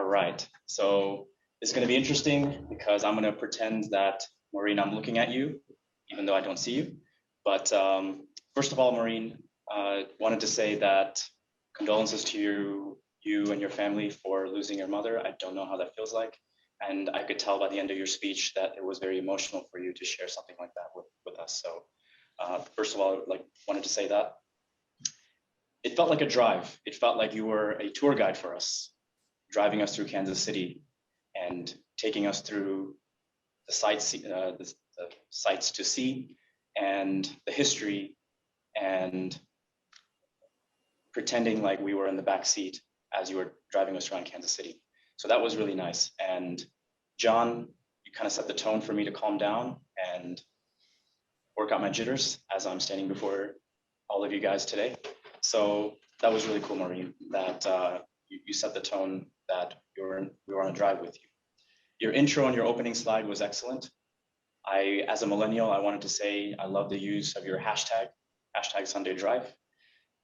right, so it's going to be interesting because I'm going to pretend that, Maureen, I'm looking at you, even though I don't see you. But first of all, Maureen, wanted to say that condolences to you and your family for losing your mother. I don't know how that feels like. And I could tell by the end of your speech that it was very emotional for you to share something like that with us. So first of all, wanted to say that. It felt like a drive. It felt like you were a tour guide for us, driving us through Kansas City and taking us through the sites, the sites to see and the history, and pretending like we were in the back seat as you were driving us around Kansas City. So that was really nice. And John, you kind of set the tone for me to calm down and work out my jitters as I'm standing before all of you guys today. So that was really cool, Maureen, that you set the tone that we were on a drive with you. Your intro and your opening slide was excellent. As a millennial, I wanted to say I love the use of your hashtag Sunday Drive,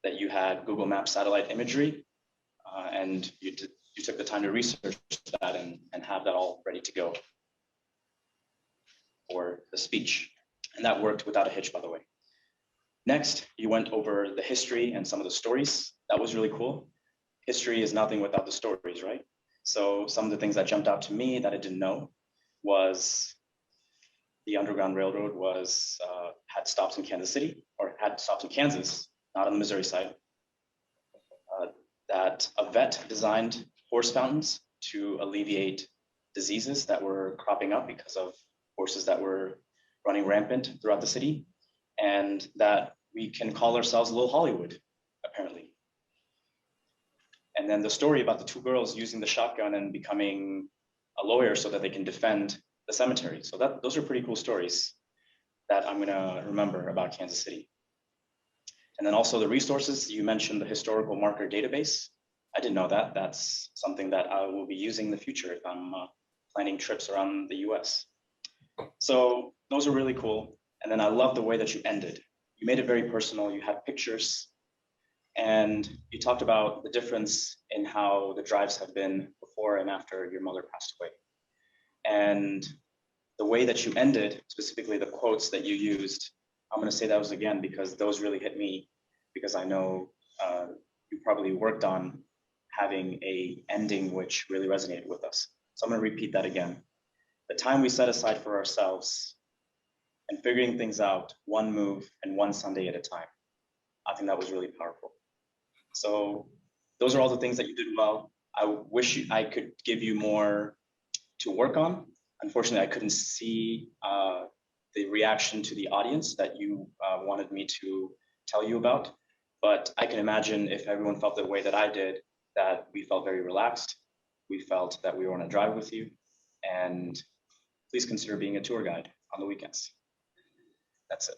that you had Google Maps satellite imagery, and you took the time to research that and have that all ready to go for the speech. And that worked without a hitch, by the way. Next, you went over the history and some of the stories. That was really cool. History is nothing without the stories, right? So some of the things that jumped out to me that I didn't know was the Underground Railroad had stops in Kansas City, or had stops in Kansas, not on the Missouri side. That a vet designed horse fountains to alleviate diseases that were cropping up because of horses that were running rampant throughout the city, and that we can call ourselves Little Hollywood, apparently. And then the story about the two girls using the shotgun and becoming a lawyer so that they can defend the cemetery. So those are pretty cool stories that I'm gonna remember about Kansas City. And then also the resources, you mentioned the historical marker database. I didn't know that. That's something that I will be using in the future if I'm planning trips around the US. So those are really cool. And then I love the way that you ended. You made it very personal. You had pictures, and you talked about the difference in how the drives have been before and after your mother passed away. And the way that you ended, specifically the quotes that you used, I'm going to say those again because those really hit me, because I know you probably worked on having a ending which really resonated with us. So I'm going to repeat that again. The time we set aside for ourselves and figuring things out one move and one Sunday at a time. I think that was really powerful. So those are all the things that you did well. I wish I could give you more to work on. Unfortunately, I couldn't see the reaction to the audience that you wanted me to tell you about. But I can imagine if everyone felt the way that I did, that we felt very relaxed. We felt that we were on a drive with you. And please consider being a tour guide on the weekends. That's it.